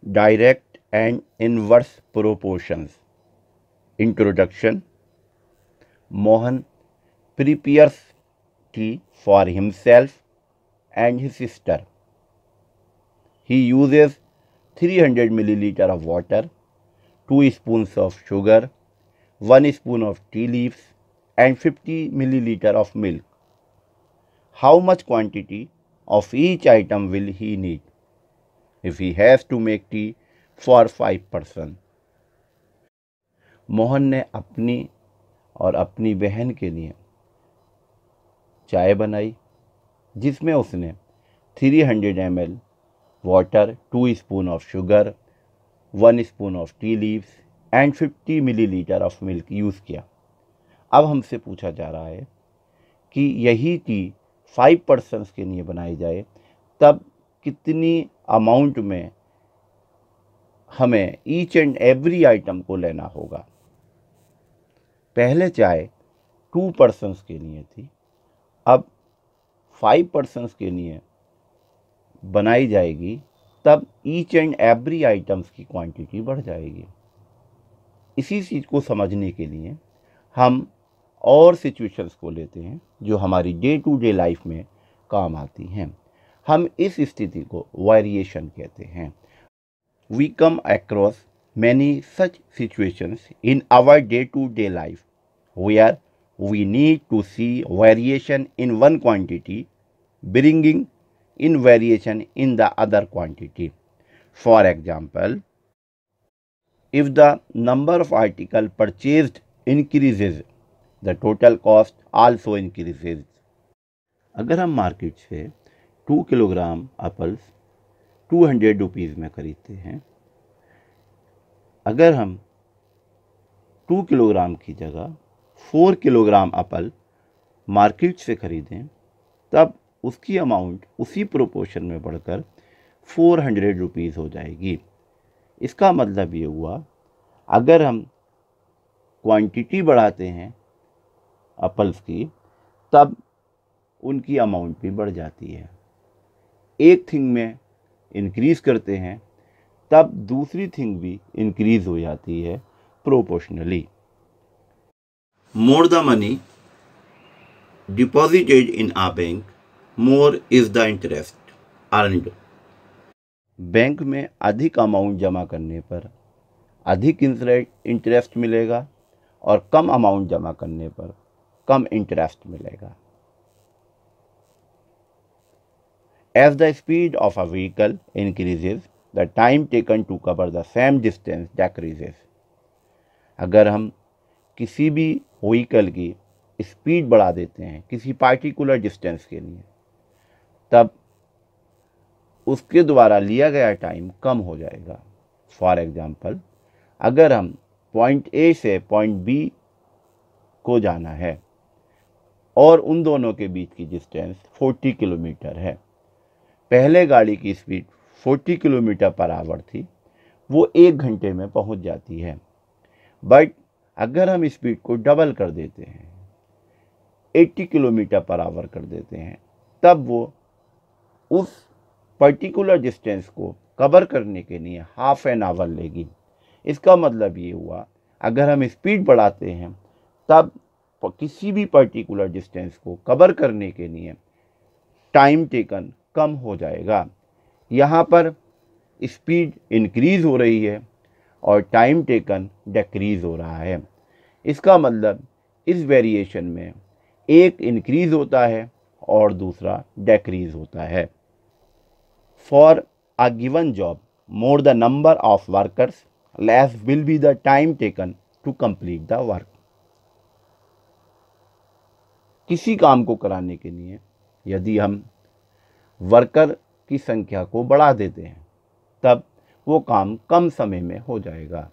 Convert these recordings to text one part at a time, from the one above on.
Direct and inverse proportions. Introduction. Mohan prepares tea for himself and his sister. He uses 300 milliliter of water, 2 spoons of sugar, 1 spoon of tea leaves and 50 milliliter of milk. How much quantity of each item will he need if he has to make tea for 5 person? Mohan ने अपनी और अपनी बहन के लिए चाय बनाई जिसमें उसने 300 ml water, 2 spoon of sugar, 1 spoon of tea leaves and 50 millilitre of milk use किया। अब हमसे पूछा जा रहा है कि यही टी 5 पर्सन्स के लिए बनाई जाए तब कितनी अमाउंट में हमें ईच एंड एवरी आइटम को लेना होगा। पहले चाय 2 पर्सन्स के लिए थी, अब 5 पर्सन्स के लिए बनाई जाएगी तब ईच एंड एवरी आइटम्स की क्वांटिटी बढ़ जाएगी। इसी चीज़ को समझने के लिए हम और सिचुएशंस को लेते हैं जो हमारी डे टू डे लाइफ में काम आती हैं। हम इस स्थिति को वेरिएशन कहते हैं। We come across many such situations in our day-to-day life where we need to see variation in one quantity bringing in variation in the other quantity. For example, if the number of article purchased increases, the total cost also increases. अगर हम market से 2 kilogram apples 200 rupees में खरीदते हैं, अगर हम 2 kilogram की जगह 4 किलोग्राम एप्पल मार्केट से खरीदें तब उसकी अमाउंट उसी प्रोपोर्शन में बढ़कर 400 रुपीज़ हो जाएगी। इसका मतलब ये हुआ अगर हम क्वांटिटी बढ़ाते हैं एप्पल्स की तब उनकी अमाउंट भी बढ़ जाती है। एक थिंग में इंक्रीज़ करते हैं तब दूसरी थिंग भी इंक्रीज़ हो जाती है proportionally. More the money deposited in a bank, more is the interest earned. Bank में अधिक अमाउंट जमा करने पर अधिक इंटरेस्ट मिलेगा और कम अमाउंट जमा करने पर कम इंटरेस्ट मिलेगा। As the speed of a vehicle increases, the time taken to cover the same distance decreases. अगर हम किसी भी व्हीकल की स्पीड बढ़ा देते हैं किसी पार्टिकुलर डिस्टेंस के लिए तब उसके द्वारा लिया गया टाइम कम हो जाएगा। फॉर एग्जाम्पल, अगर हम पॉइंट ए से पॉइंट बी को जाना है और उन दोनों के बीच की डिस्टेंस 40 किलोमीटर है, पहले गाड़ी की स्पीड 40 किलोमीटर पर आवर थी, वो 1 घंटे में पहुंच जाती है। बट अगर हम स्पीड को डबल कर देते हैं, 80 किलोमीटर पर आवर कर देते हैं, तब वो उस पर्टिकुलर डिस्टेंस को कवर करने के लिए हाफ एन आवर लेगी। इसका मतलब ये हुआ अगर हम स्पीड बढ़ाते हैं तब किसी भी पर्टिकुलर डिस्टेंस को कवर करने के लिए टाइम टेकन कम हो जाएगा। यहाँ पर स्पीड इंक्रीज़ हो रही है और टाइम टेकन डिक्रीज़ हो रहा है। इसका मतलब इस वेरिएशन में एक इंक्रीज़ होता है और दूसरा डिक्रीज़ होता है। For a given job, more the number of workers, less will be the time taken to complete the work. किसी काम को कराने के लिए यदि हम वर्कर की संख्या को बढ़ा देते हैं तब वो काम कम समय में हो जाएगा।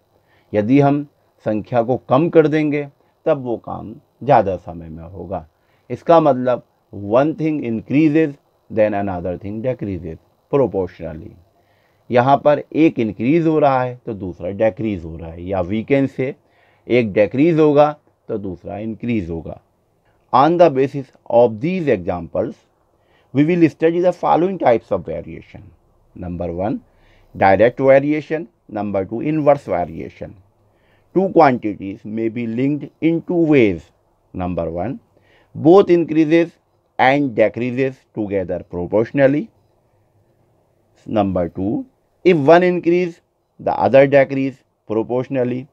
यदि हम संख्या को कम कर देंगे तब वो काम ज़्यादा समय में होगा। इसका मतलब one thing increases then another thing decreases proportionally. यहाँ पर एक इंक्रीज़ हो रहा है तो दूसरा डिक्रीज़ हो रहा है, या वीकेंड से एक डिक्रीज़ होगा तो दूसरा इंक्रीज़ होगा। On the basis of these examples we will study the following types of variation. Number 1, direct variation, number 2 inverse variation. Two quantities may be linked in two ways. Number 1, both increases and decreases together proportionally. Number 2, if one increase, the other decrease proportionally,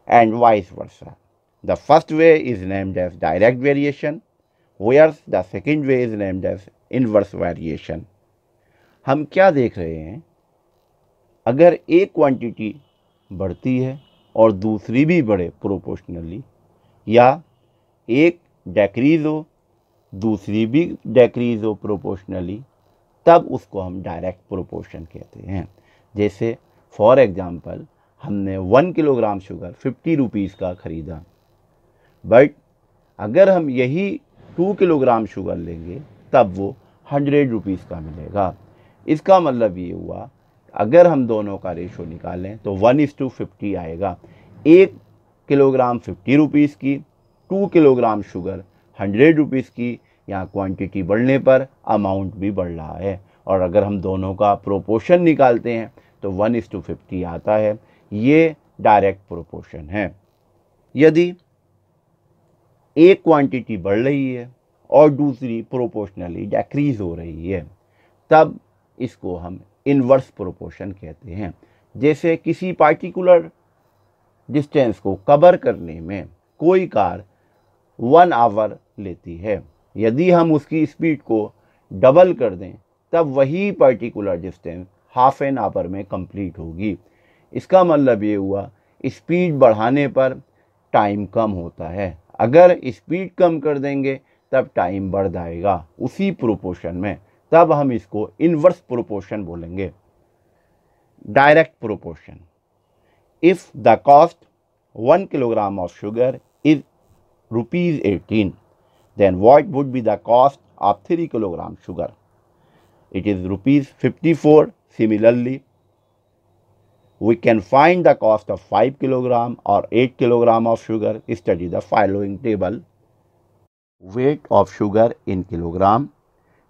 and vice versa. The first way is named as direct variation, whereas the second way is named as inverse variation. हम क्या देख रहे हैं, अगर एक quantity बढ़ती है और दूसरी भी बढ़े प्रोपोर्शनली, या एक डेक्रीज हो दूसरी भी डेक्रीज हो प्रोपोर्शनली, तब उसको हम डायरेक्ट प्रोपोर्शन कहते हैं। जैसे फॉर एग्जांपल हमने 1 किलोग्राम शुगर 50 रुपीज़ का ख़रीदा, बट अगर हम यही 2 किलोग्राम शुगर लेंगे तब वो 100 रुपीज़ का मिलेगा। इसका मतलब ये हुआ, अगर हम दोनों का रेशो निकालें तो 1:50 आएगा। 1 किलोग्राम 50 रुपीज़ की, 2 किलोग्राम शुगर 100 रुपीज़ की। यहाँ क्वांटिटी बढ़ने पर अमाउंट भी बढ़ रहा है, और अगर हम दोनों का प्रोपोर्शन निकालते हैं तो 1:50 आता है। ये डायरेक्ट प्रोपोर्शन है। यदि एक क्वांटिटी बढ़ रही है और दूसरी प्रोपोर्शनली डिक्रीज हो रही है, तब इसको हम इन्वर्स प्रोपोर्शन कहते हैं। जैसे किसी पार्टिकुलर डिस्टेंस को कवर करने में कोई कार 1 आवर लेती है, यदि हम उसकी स्पीड को डबल कर दें तब वही particular distance half an hour में कंप्लीट होगी। इसका मतलब ये हुआ, स्पीड बढ़ाने पर टाइम कम होता है, अगर स्पीड कम कर देंगे तब टाइम बढ़ जाएगा उसी प्रोपोर्शन में, तब हम इसको इन्वर्स प्रोपोर्शन बोलेंगे। Direct proportion, if the cost 1 kilogram of sugar is ₹18, then what would be the cost of 3 kilogram sugar? It is ₹54. Similarly, we can find the cost of 5 kilogram or 8 kilogram of sugar. Study the following table. Weight of sugar in kilogram,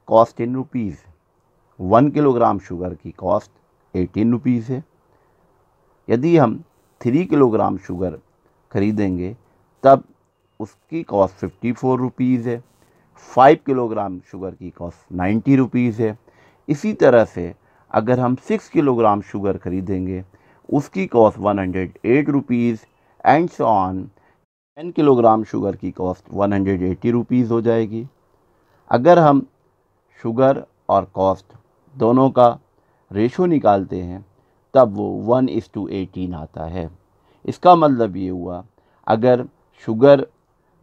cost in rupees. 1 kilogram sugar की cost 18 rupees है। यदि हम 3 kilogram sugar खरीदेंगे तब उसकी cost 54 rupees है। 5 kilogram sugar की cost 90 rupees है। इसी तरह से अगर हम 6 किलोग्राम शुगर खरीदेंगे उसकी cost 108 rupees and so on. 10 kilogram sugar की कॉस्ट 180 रुपीज़ हो जाएगी। अगर हम शुगर और कॉस्ट दोनों का रेशो निकालते हैं तब वो 1:18 आता है। इसका मतलब ये हुआ, अगर शुगर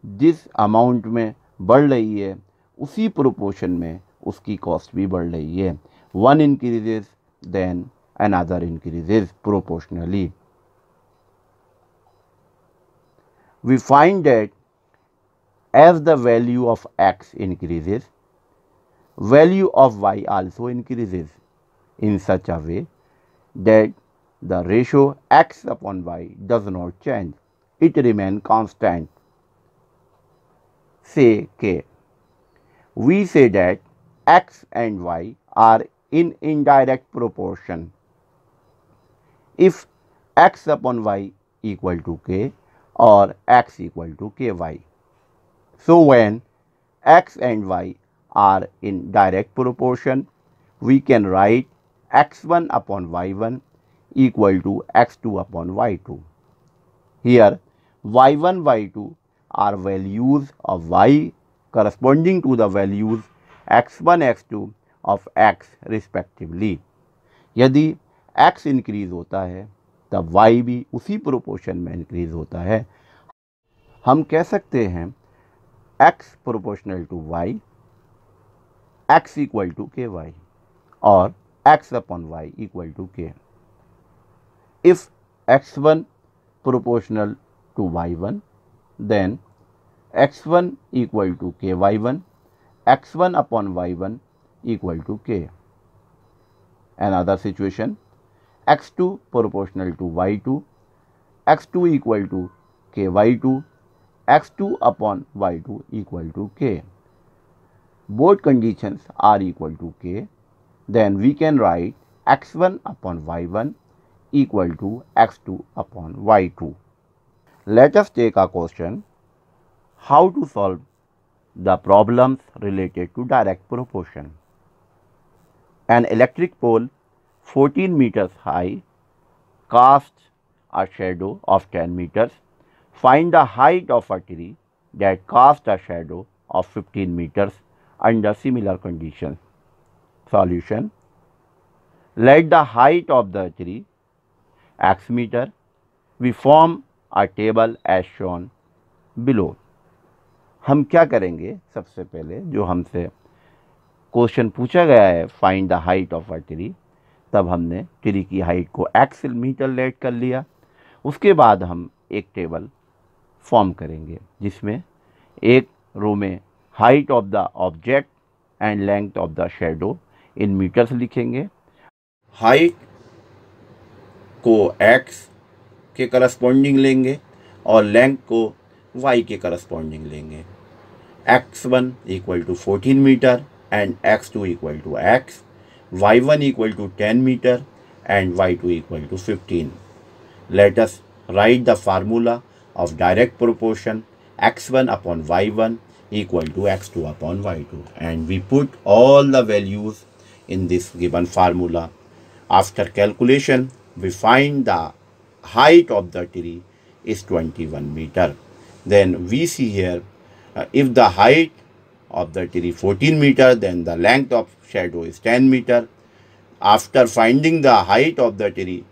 जिस अमाउंट में बढ़ रही है उसी प्रोपोर्शन में उसकी कॉस्ट भी बढ़ रही है। One increases then another increases proportionally. We find that as the value of x increases, value of y also increases in such a way that the ratio x upon y does not change, it remains constant. Say k. We say that x and y are in indirect proportion. If x upon y equal to k or x equal to ky. So when x and y are in direct proportion, we can write x1 upon y1 equal to x2 upon y2. Here y1, y2 are values of y corresponding to the values x1, x2 of x respectively. यदि x increase होता है तब y भी उसी proportion में increase होता है। हम कह सकते हैं x proportional to y, x equal to ky और x upon y equal to k। If x1 proportional to y1 then x1 equal to ky1, x1 upon y1 equal to k. Another situation, x2 proportional to y2, x2 equal to ky2, x2 upon y2 equal to k. Both conditions are equal to k, then we can write x1 upon y1 equal to x2 upon y2. Let us take a question, how to solve the problems related to direct proportion. An electric pole 14 meters high casts a shadow of 10 meters. Find the height of a tree that casts a shadow of 15 meters under similar conditions. Solution: let the height of the tree x meter. We form a table as shown below. हम क्या करेंगे, सबसे पहले जो हमसे question पूछा गया है find the height of a tree, तब हमने ट्री की हाइट को x मीटर लेट कर लिया। उसके बाद हम एक टेबल फॉर्म करेंगे जिसमें एक रो में height of the object and length of the shadow in metres लिखेंगे। हाइट को x के करस्पॉन्डिंग लेंगे और लेंथ को y के करस्पॉन्डिंग लेंगे। x1 equal to 14 metre and x2 equal to x, y1 equal to 10 metre and y2 equal to 15. Let us write the formula of direct proportion x1 upon y1 equal to x2 upon y2, and we put all the values in this given formula. After calculation, we find the height of the tree is 21 meter. Then we see here, if the height of the tree 14 meter, then the length of shadow is 10 meter. After finding the height of the tree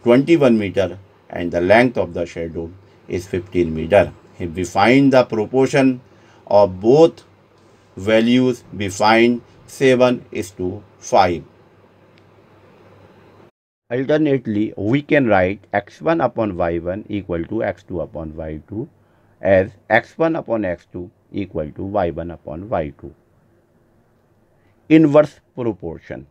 21 meter and the length of the shadow is 15 meter. If we find the proportion of both values, we find 7:5. Alternately, we can write x1 upon y1 equal to x2 upon y2 as x1 upon x2 equal to y1 upon y2. Inverse proportion.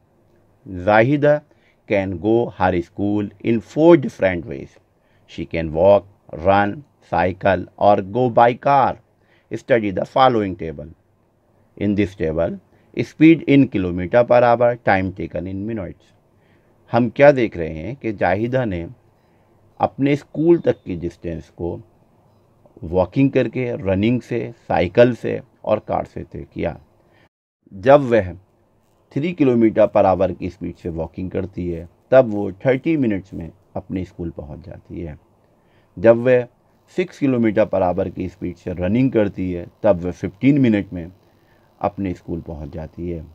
Zahida can go her school in 4 different ways. She can walk, run, cycle or go by car. Study the following table. In this table, speed in kilometer per hour, time taken in minutes. हम क्या देख रहे हैं कि जाहिदा ने अपने school तक की डिस्टेंस को वॉकिंग करके, रनिंग से, साइकिल से और कार से तय किया। जब वह 3 किलोमीटर पर आवर की स्पीड से वॉकिंग करती है तब वो 30 मिनट्स में अपने स्कूल पहुंच जाती है। जब वह 6 किलोमीटर पर आवर की स्पीड से रनिंग करती है तब वह 15 मिनट में अपने स्कूल पहुंच जाती है।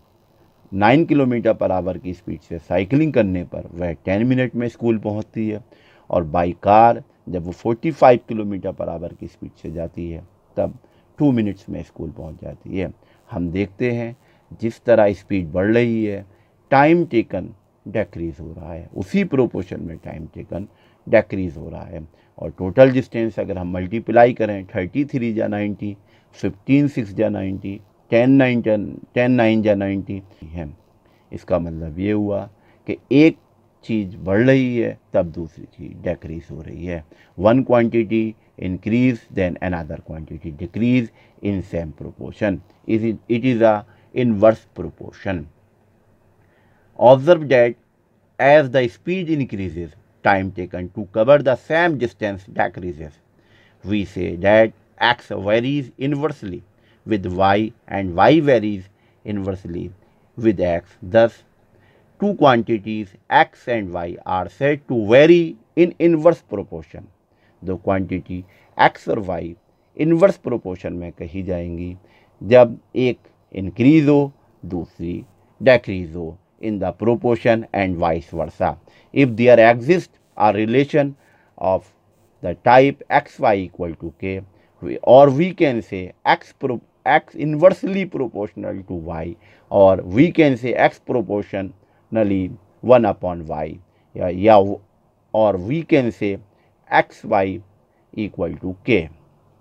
9 किलोमीटर पर आवर की स्पीड से साइकिलिंग करने पर वह 10 मिनट में स्कूल पहुंचती है और बाई कार जब वो 45 किलोमीटर पर आवर की स्पीड से जाती है तब 2 मिनट्स में स्कूल पहुंच जाती है। हम देखते हैं जिस तरह स्पीड बढ़ रही है टाइम टेकन डेक्रीज़ हो रहा है, उसी प्रोपोर्शन में टाइम टेकन डेक्रीज़ हो रहा है। और टोटल डिस्टेंस अगर हम मल्टीप्लाई करें 33 जा 90, 15 6 जा 90, 10 9 जा 90 है। इसका मतलब ये हुआ कि एक चीज़ बढ़ रही है तब दूसरी चीज़ डेक्रीज हो रही है। One quantity increase then another quantity decrease in same proportion. It is a inverse proportion. Observe that as the speed increases, time taken to cover the same distance decreases. We say that x varies inversely with y and y varies inversely with x. Thus, two quantities x and y are said to vary in inverse proportion. दो quantity x और y inverse proportion में कही जाएंगी जब एक increase हो दूसरी डेक्रीज हो in the proportion and vice versa. If there exists a relation of the type xy equal to k, or we can say x inversely proportional to y, or we can say x proportionally 1 upon y, or we can say xy equal to k.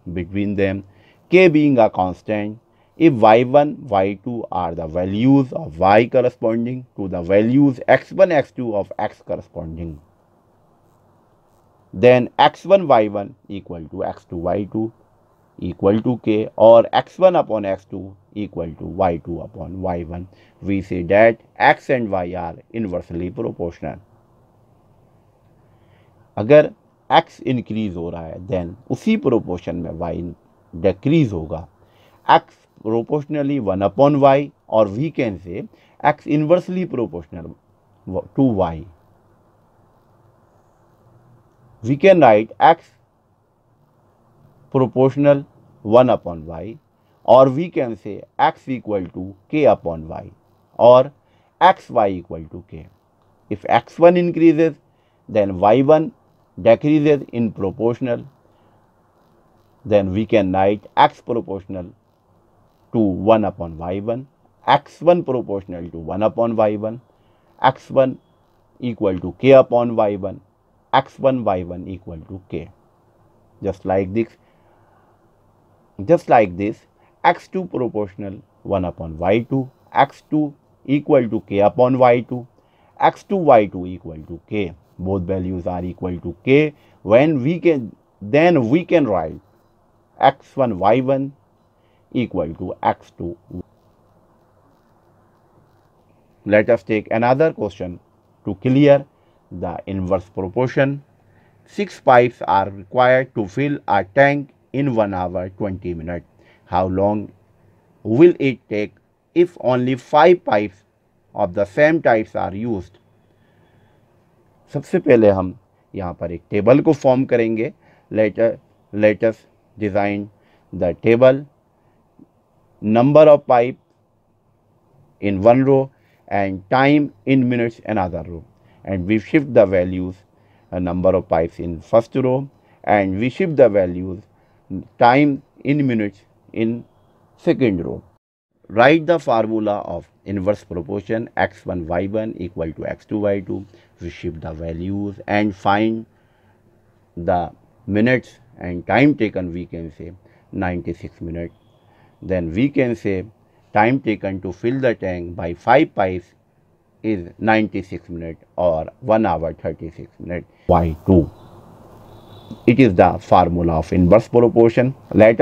Between them, k being a constant, if y1, y2 are the values of y corresponding to the values x1, x2 of x corresponding, then x1, y1 equal to x2, y2 equal to k, or x1 upon x2 equal to y2 upon y1. We say that x and y are inversely proportional. अगर x increase हो रहा है then उसी proportion में y decrease होगा. x proportionally 1 upon y, और we can say x inversely proportional to y. We can write x proportional 1 upon y, or we can say x equal to k upon y, or xy equal to k. If x1 increases, then y1 decreases in proportional. Then we can write x proportional to 1 upon y1, x1 proportional to 1 upon y1, x1 equal to k upon y1, x1 y1 equal to k. Just like this, x2 proportional 1 upon y2, x2 equal to k upon y2, x2 y2 equal to k. Both values are equal to k. Then we can write x1 y1 equal to x2. Let us take another question to clear the inverse proportion. 6 pipes are required to fill a tank in 1 hour 20 minutes. How long will it take if only 5 pipes of the same types are used? सबसे पहले हम यहाँ पर एक table को form करेंगे. Let us design the table. Number of pipe in one row and time in minutes another row, and we shift the values number of pipes in first row, and we shift the values time in minutes in second row. Write the formula of inverse proportion x1 y1 equal to x2 y2. We shift the values and find the minutes and time taken. We can say 96 minutes. Then we can say time taken to fill the tank by 5 pipes is 96 minutes, or 1 hour 36 minutes. y2. It is the formula of inverse proportion. Let us